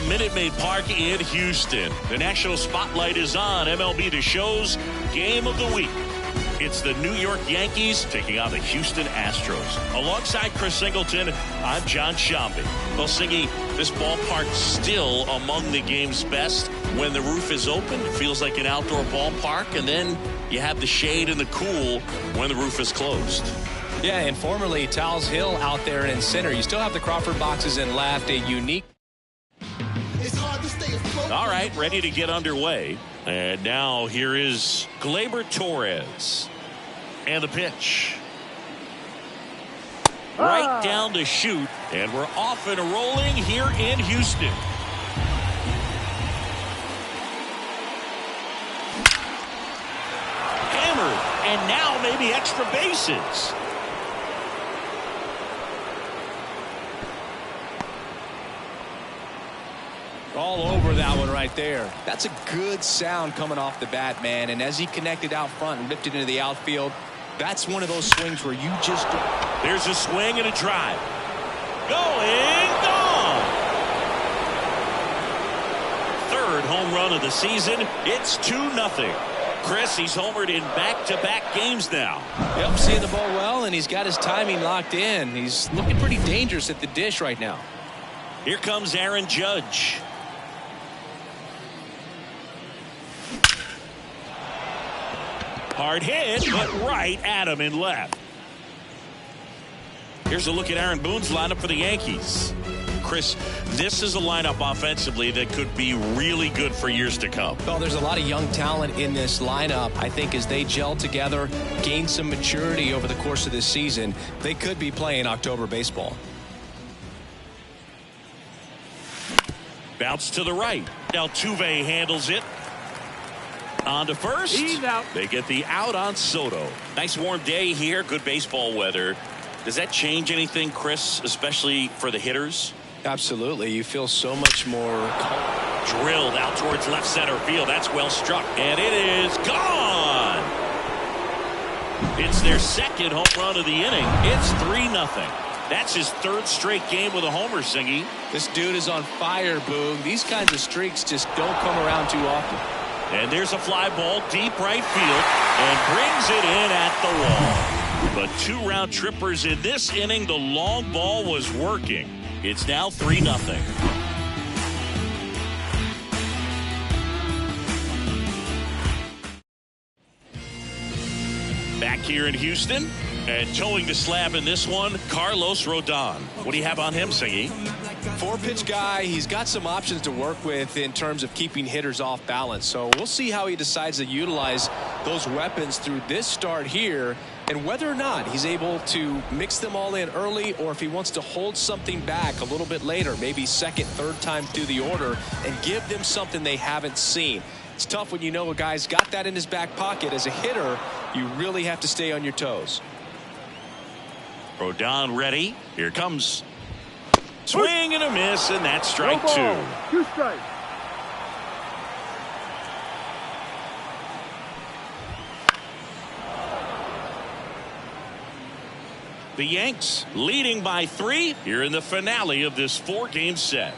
Minute Maid Park in Houston. The national spotlight is on MLB The Show's Game of the Week. It's the New York Yankees taking on the Houston Astros. Alongside Chris Singleton, I'm John Shambi. Well, Singy, this ballpark's still among the game's best. When the roof is open, it feels like an outdoor ballpark, and then you have the shade and the cool when the roof is closed. Yeah, and formerly Towles Hill out there in center. You still have the Crawford boxes in left, a unique. All right, ready to get underway. And now here is Gleyber Torres. And the pitch. Right down to shoot. And we're off and rolling here in Houston. Hammered. And now maybe extra bases. All over that one right there. That's a good sound coming off the bat, man. And as he connected out front and lifted into the outfield, that's one of those swings where you just... There's a swing and a drive. Going, gone. Third home run of the season. It's 2-0. Chris, he's homered in back-to-back games now. Yep, seeing the ball well, and he's got his timing locked in. He's looking pretty dangerous at the dish right now. Here comes Aaron Judge. Hard hit, but right at him in left. Here's a look at Aaron Boone's lineup for the Yankees. Chris, this is a lineup offensively that could be really good for years to come. Well, there's a lot of young talent in this lineup. I think as they gel together, gain some maturity over the course of this season, they could be playing October baseball. Bounce to the right. Altuve handles it. On to first. He's out. They get the out on Soto. Nice warm day here. Good baseball weather. Does that change anything, Chris, especially for the hitters? Absolutely. You feel so much more drilled out towards left center field. That's well struck. And it is gone. It's their second home run of the inning. It's 3-0. That's his third straight game with a homer, Singy. This dude is on fire, Boog. These kinds of streaks just don't come around too often. And there's a fly ball deep right field and brings it in at the wall. But 2 round trippers in this inning. The long ball was working. It's now 3-0. Back here in Houston. And towing the slab in this one, Carlos Rodon. What do you have on him, Singy? 4-pitch guy. He's got some options to work with in terms of keeping hitters off balance. So we'll see how he decides to utilize those weapons through this start here, and whether or not he's able to mix them all in early, or if he wants to hold something back a little bit later, maybe second, third time through the order, and give them something they haven't seen. It's tough when you know a guy's got that in his back pocket. As a hitter, you really have to stay on your toes. Rodon ready. Here comes. Swing and a miss, and that's strike 2. 2 strikes. The Yanks leading by 3 here in the finale of this 4-game set.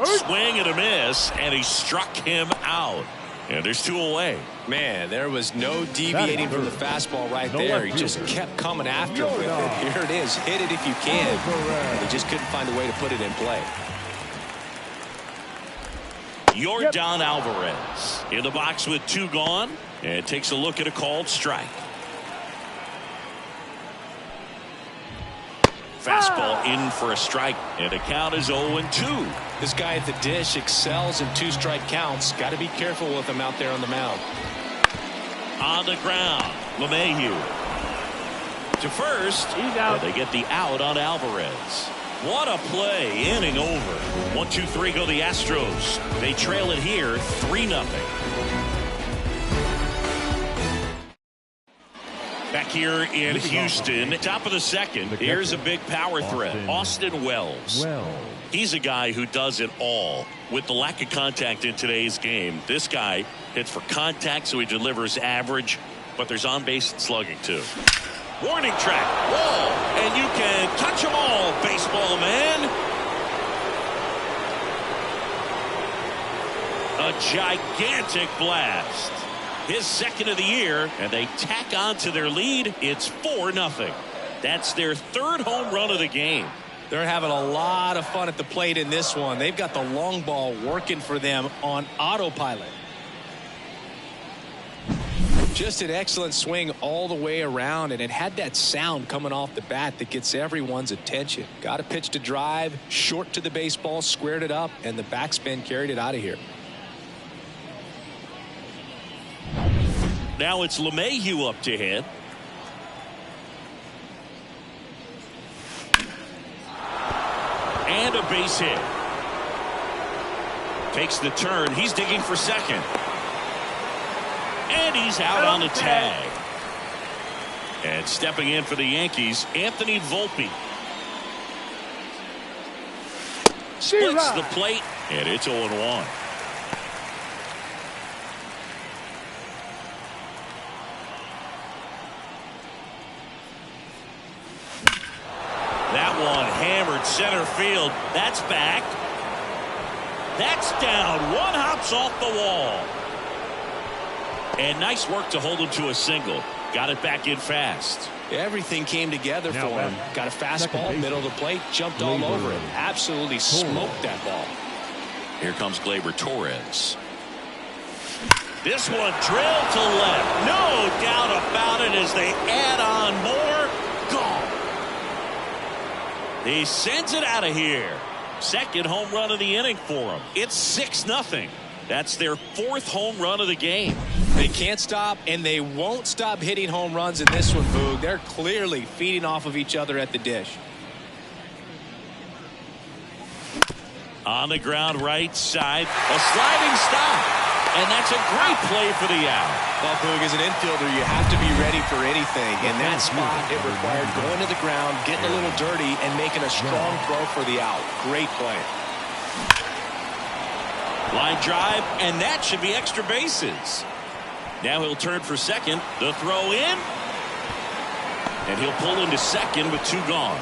Swing and a miss, and he struck him out. And there's 2 away. Man, there was no deviating from the fastball right there. He just kept coming after him with it. Here it is. Hit it if you can. He just couldn't find a way to put it in play. Yordan Alvarez in the box with 2 gone, and takes a look at a called strike. Fastball in for a strike, and the count is 0-2. This guy at the dish excels in 2-strike counts. Got to be careful with him out there on the mound. On the ground, LeMahieu to first. He's out. They get the out on Alvarez. What a play, inning over. 1-2-3 go the Astros. They trail it here 3-0. Back here in Houston, top of the second, here's a big power threat. Austin Wells. He's a guy who does it all. With the lack of contact in today's game, this guy hits for contact, so he delivers average, but there's on-base slugging too. Warning track, wall, and you can touch them all, baseball man. A gigantic blast. His second of the year, and they tack on to their lead. It's 4-0. That's their 3rd home run of the game. They're having a lot of fun at the plate in this one. They've got the long ball working for them on autopilot. Just an excellent swing all the way around, and it had that sound coming off the bat that gets everyone's attention. Got a pitch to drive, short to the baseball, squared it up, and the backspin carried it out of here. Now it's LeMahieu up to hit. And a base hit. Takes the turn. He's digging for second. And he's out on the tag. And stepping in for the Yankees, Anthony Volpe. Splits the plate, and it's 0-1. That one hammered center field. That's back. That's down. One hops off the wall. And nice work to hold him to a single. Got it back in fast. Everything came together for him. Got a fastball, middle of the plate, jumped all over it. Absolutely smoked that ball. Here comes Gleyber Torres. This one drilled to left. No doubt about it as they add on more. Gone. He sends it out of here. Second home run of the inning for him. It's 6-0. That's their 4th home run of the game. They can't stop, and they won't stop hitting home runs in this one, Boog. They're clearly feeding off of each other at the dish. On the ground right side, a sliding stop. And that's a great play for the out. Well, Boog, as an infielder, you have to be ready for anything. In that spot, it required going to the ground, getting a little dirty, and making a strong throw for the out. Great play. Line drive, and that should be extra bases. Now he'll turn for second. The throw in. And he'll pull into second with 2 gone.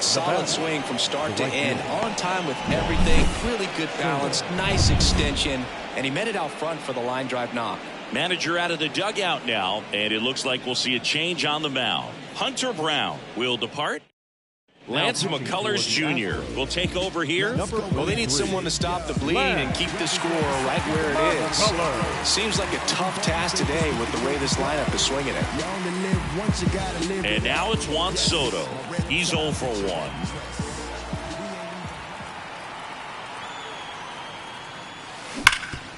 Solid swing from start to end. On time with everything. Really good balance. Nice extension. And he met it out front for the line drive knock. Manager out of the dugout now. And it looks like we'll see a change on the mound. Hunter Brown will depart. Lance McCullers Jr. will take over here. Well, they need someone to stop the bleed and keep the score right where it is. Seems like a tough task today with the way this lineup is swinging it. And now it's Juan Soto. He's 0 for 1.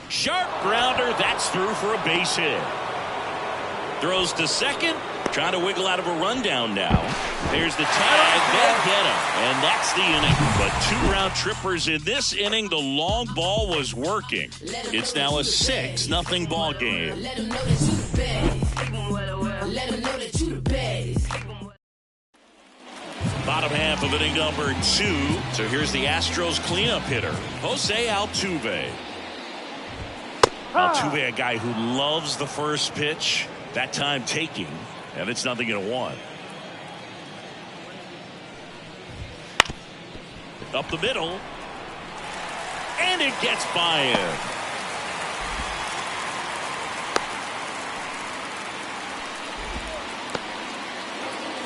Sharp grounder. That's through for a base hit. Throws to second. Trying to wiggle out of a rundown now. There's the tag. They get him. And that's the inning. But 2 round trippers in this inning. The long ball was working. It's now a 6-0 ball game. Bottom half of inning number 2. So here's the Astros cleanup hitter, Jose Altuve. Altuve, a guy who loves the first pitch. That time taking. And it's 0-1. Up the middle. And it gets by him.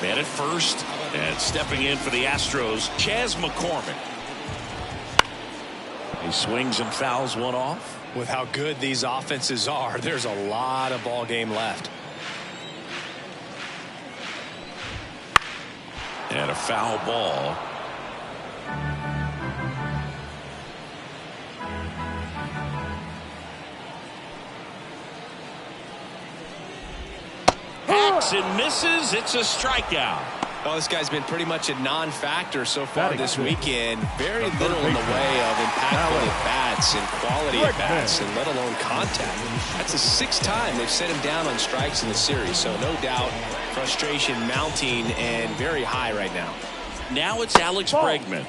Man at first. And stepping in for the Astros, Chas McCormick. He swings and fouls one off. With how good these offenses are, there's a lot of ball game left. And a foul ball. Hacks and misses. It's a strikeout. Well, this guy's been pretty much a non-factor so far this weekend. Very little in the way of impactful at-bats and quality at-bats, and let alone contact. That's the 6th time they've set him down on strikes in the series, so no doubt frustration mounting and very high right now. Now it's Alex Bregman.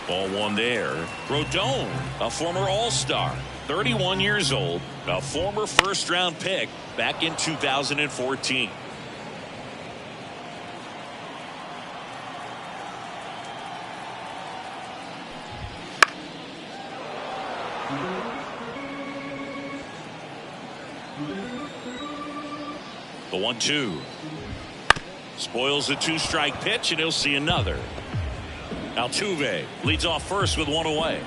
Ball one there. Rodon, a former All-Star, 31 years old, a former first-round pick back in 2014. The 1-2. Spoils the 2-strike pitch, and he'll see another. Altuve leads off first with one away.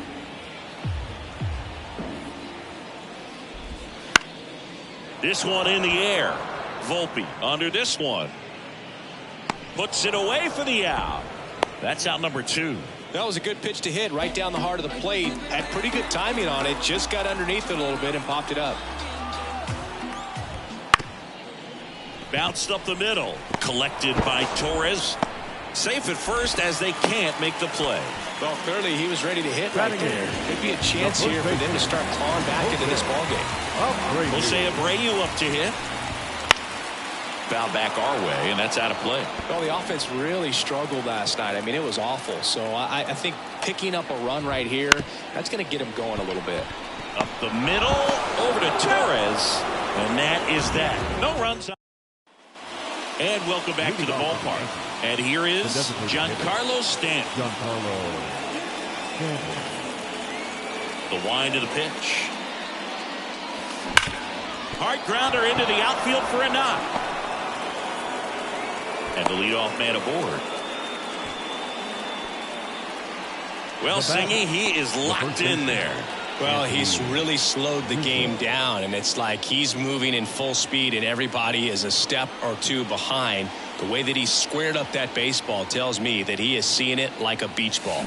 This one in the air. Volpe under this one. Puts it away for the out. That's out number 2. That was a good pitch to hit right down the heart of the plate. Had pretty good timing on it. Just got underneath it a little bit and popped it up. Bounced up the middle. Collected by Torres. Safe at first as they can't make the play. Well, clearly he was ready to hit right there. Could be a chance here for them to start clawing back into this ballgame. Jose Abreu up to hit. Foul back our way, and that's out of play. Well, the offense really struggled last night. I mean, it was awful. So I think picking up a run right here, that's going to get him going a little bit. Up the middle, over to Torres, and that is that. No runs. And welcome back to the ballpark. And here is Giancarlo Stanton. The wind of the pitch. Hard grounder into the outfield for a knock. And the leadoff man aboard. Well, Singy, he is locked in there. Well, he's really slowed the game down, and it's like he's moving in full speed, and everybody is a step or two behind. The way that he squared up that baseball tells me that he is seeing it like a beach ball.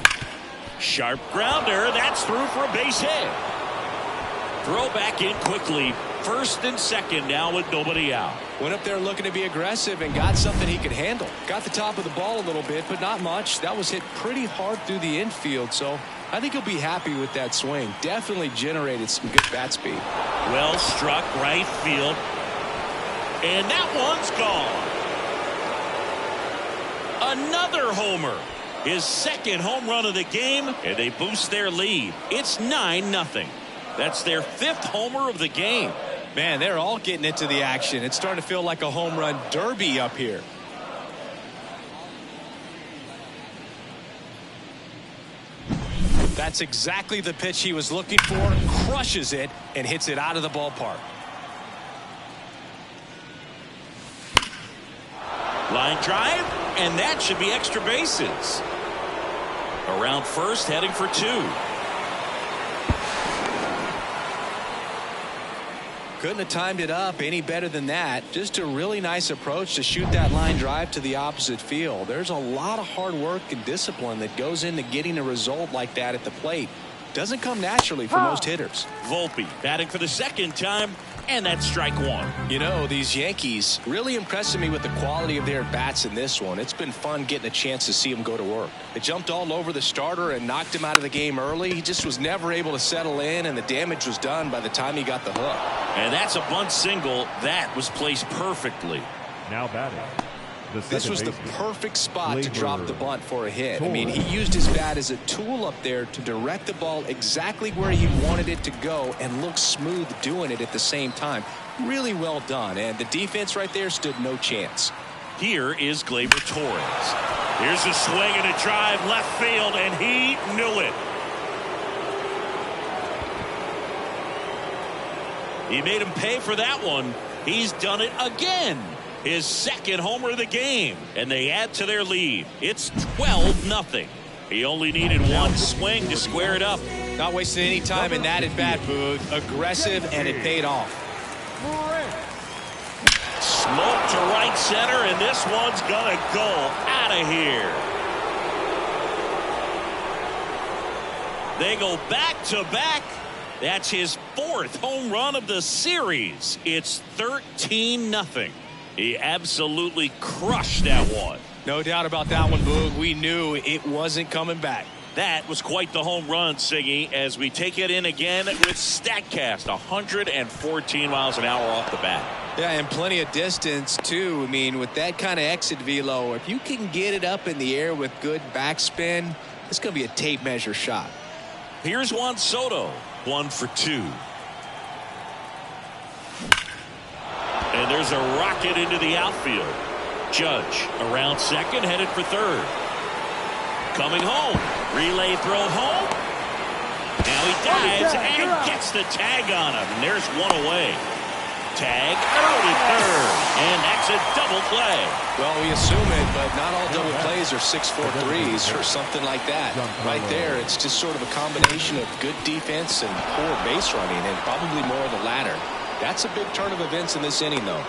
Sharp grounder. That's through for a base hit. Throw back in quickly. First and second now with nobody out. Went up there looking to be aggressive and got something he could handle. Got the top of the ball a little bit, but not much. That was hit pretty hard through the infield, so I think he'll be happy with that swing. Definitely generated some good bat speed. Well struck right field. And that one's gone. Another homer. His second home run of the game, and they boost their lead. It's 9-0. That's their 5th homer of the game. Man, they're all getting into the action. It's starting to feel like a home run derby up here. That's exactly the pitch he was looking for. Crushes it and hits it out of the ballpark. Line drive, and that should be extra bases. Around first, heading for 2. Couldn't have timed it up any better than that. Just a really nice approach to shoot that line drive to the opposite field. There's a lot of hard work and discipline that goes into getting a result like that at the plate. Doesn't come naturally for most hitters. Volpe batting for the second time, and that's strike 1. You know, these Yankees really impressing me with the quality of their bats in this one. It's been fun getting a chance to see them go to work. They jumped all over the starter and knocked him out of the game early. He just was never able to settle in, and the damage was done by the time he got the hook. And that's a bunt single. That was placed perfectly. Now batting. This was the perfect spot to drop the bunt for a hit. I mean, he used his bat as a tool up there to direct the ball exactly where he wanted it to go and look smooth doing it at the same time. Really well done, and the defense right there stood no chance. Here is Gleyber Torres. Here's a swing and a drive left field, and he knew it. He made him pay for that one. He's done it again. His second homer of the game, and they add to their lead. It's 12-0. He only needed one swing to square it up. Not wasting any time in that at-bat, Boog. Aggressive, and it paid off. Smoke to right center, and this one's going to go out of here. They go back-to-back. That's his 4th home run of the series. It's 13-0. He absolutely crushed that one. No doubt about that one, Boog. We knew it wasn't coming back. That was quite the home run, Siggy, as we take it in again with StatCast. 114 miles an hour off the bat. Yeah, and plenty of distance, too. I mean, with that kind of exit velo, if you can get it up in the air with good backspin, it's going to be a tape measure shot. Here's Juan Soto, 1 for 2. And there's a rocket into the outfield. Judge around second, headed for third. Coming home. Relay throw home. Now he dives and gets the tag on him. And there's one away. Tag out at third. And that's a double play. Well, we assume it, but not all double plays are 6-4 threes or something like that. Right there, it's just sort of a combination of good defense and poor base running, and probably more of the latter. That's a big turn of events in this inning, though.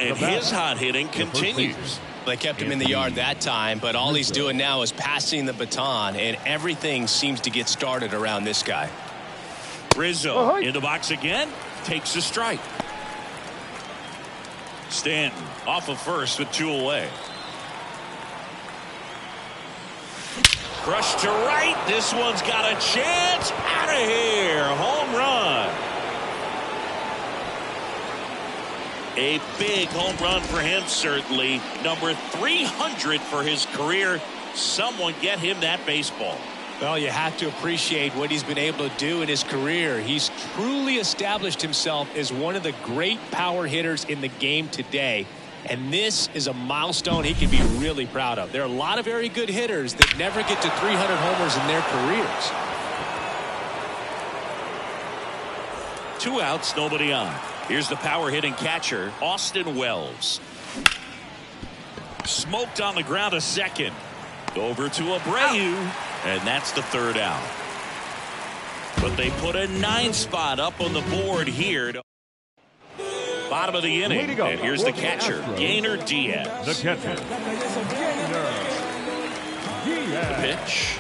And his hot hitting continues. They kept him in the yard that time, but all he's doing now is passing the baton, and everything seems to get started around this guy. Rizzo in the box again, takes a strike. Stanton off of first with 2 away. Crushed to right. This one's got a chance. Out of here. Home run. A big home run for him, certainly. Number 300 for his career. Someone get him that baseball. Well, you have to appreciate what he's been able to do in his career. He's truly established himself as one of the great power hitters in the game today. And this is a milestone he can be really proud of. There are a lot of very good hitters that never get to 300 homers in their careers. 2 outs, nobody on. Here's the power hitting catcher, Austin Wells. Smoked on the ground a second. Over to Abreu, and that's the 3rd out. But they put a 9 spot up on the board here. Bottom of the inning, and here's the catcher, Gainer Diaz. The catcher, The pitch.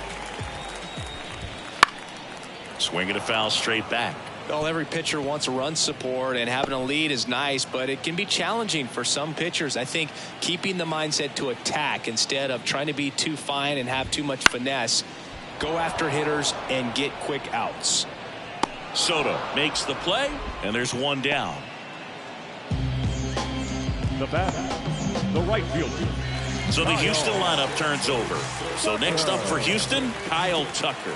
Swinging a foul straight back. Well, every pitcher wants a run support, and having a lead is nice, but it can be challenging for some pitchers. I think keeping the mindset to attack instead of trying to be too fine and have too much finesse, go after hitters and get quick outs. Soto makes the play, and there's 1 down. the batter, the right fielder. So the Houston lineup turns over. So next up for Houston, Kyle Tucker.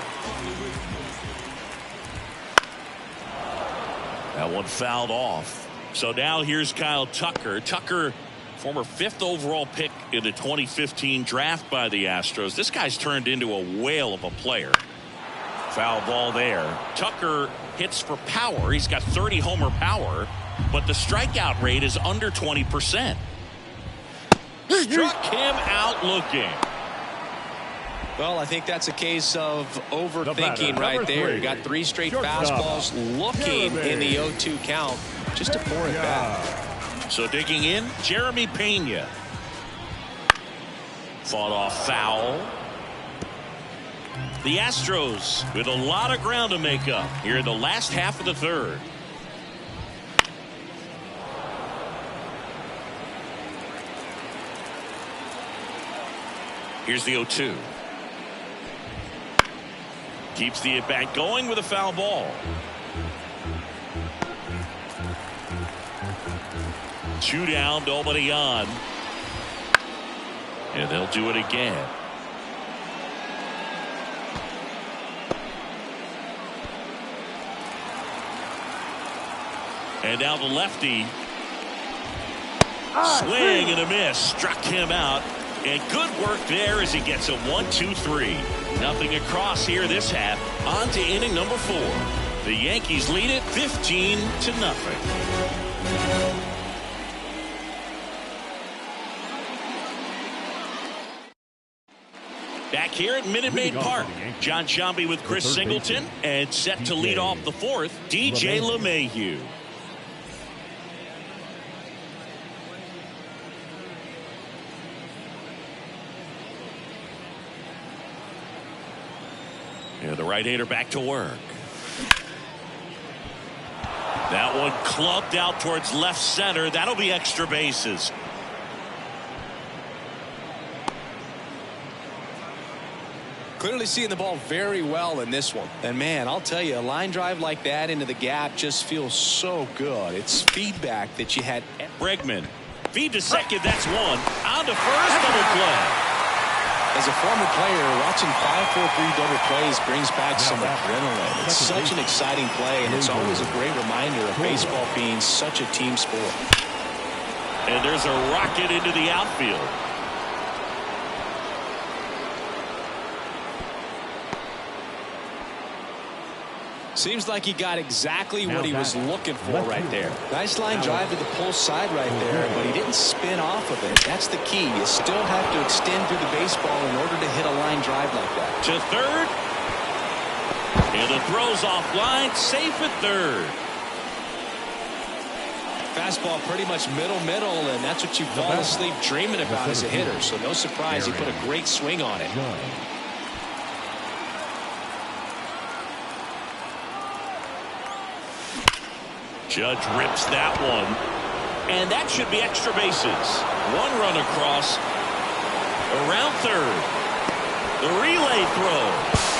That one fouled off. So now here's Kyle Tucker. Tucker, former 5th overall pick in the 2015 draft by the Astros. This guy's turned into a whale of a player. Foul ball there. Tucker hits for power. He's got 30 homer power, but the strikeout rate is under 20%. Struck him out looking. Well, I think that's a case of overthinking right there. You got 3 straight fastballs looking in the 0-2 count. Just a poor at bat. So digging in, Jeremy Pena. Fought off foul. The Astros with a lot of ground to make up here in the last half of the 3rd. Here's the 0-2. Keeps the at-bat going with a foul ball. 2 down, nobody on. And they'll do it again. And now the lefty. Swing and a miss. Struck him out. And good work there as he gets a 1-2-3. Nothing across here this half. On to inning number 4. The Yankees lead it 15-0. Back here at Minute Maid Park, John Sciambi with Chris Singleton, and set to lead off the fourth, DJ LeMahieu. Yeah, the right-hander back to work. That one clubbed out towards left center. That'll be extra bases. Clearly seeing the ball very well in this one. And man, I'll tell you, a line drive like that into the gap just feels so good. It's feedback that you had. Bregman, feed to second, that's one. On to first, double play. As a former player, watching 5-4-3 double plays brings back some adrenaline. It's such an exciting play, and it's always a great reminder of baseball being such a team sport. And there's a rocket into the outfield. Seems like he got exactly what he was looking for right there. Nice line drive to the pull side right there, but he didn't spin off of it. That's the key. You still have to extend through the baseball in order to hit a line drive like that. To third. And the throw's offline, safe at third. Fastball pretty much middle, and that's what you fall asleep dreaming about as a hitter. So no surprise he put a great swing on it. Judge rips that one. And that should be extra bases. One run across. Around third. The relay throw.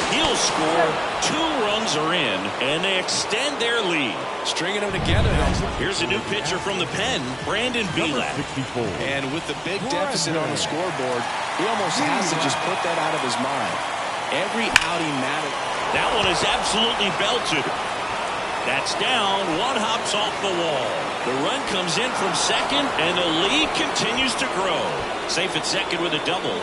He'll score. 2 runs are in, and they extend their lead. Stringing them together. Here's a new pitcher from the pen, Brandon Bielak. And with the big deficit on the scoreboard, he almost has to just put that out of his mind. Every outing matters. That one is absolutely belted. That's down. One hops off the wall. The run comes in from second, and the lead continues to grow. Safe at second with a double.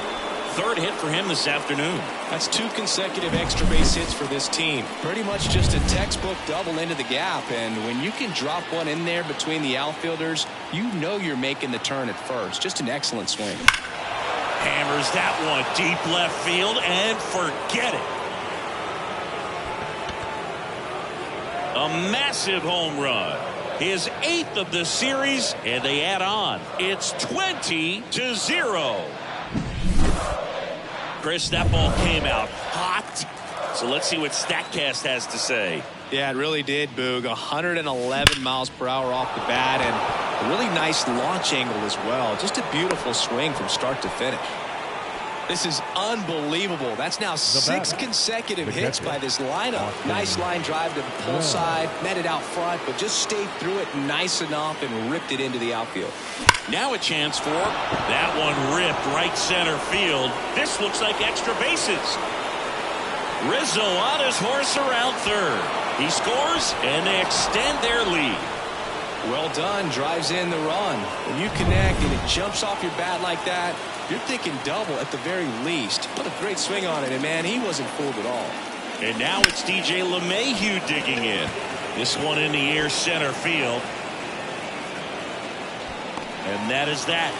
Third hit for him this afternoon. That's 2 consecutive extra base hits for this team. Pretty much just a textbook double into the gap, and when you can drop one in there between the outfielders, you know you're making the turn at first. Just an excellent swing. Hammers that one deep left field, and forget it. A massive home run. His 8th of the series, and they add on. It's 20-0. Chris, that ball came out hot. So let's see what StatCast has to say. Yeah, it really did, Boog. 111 miles per hour off the bat, and a really nice launch angle as well. Just a beautiful swing from start to finish. This is unbelievable. That's now 6 consecutive hits by this lineup. Nice line drive to the pull side, met it out front, but just stayed through it nice enough and ripped it into the outfield. Now a chance for that one ripped right center field. This looks like extra bases. Rizzo on his horse around third. He scores, and they extend their lead. Well done. Drives in the run. When you connect and it jumps off your bat like that, you're thinking double at the very least. What a great swing on it, and man, he wasn't fooled at all. And now it's DJ LeMahieu digging in. This one in the air center field. And that is that.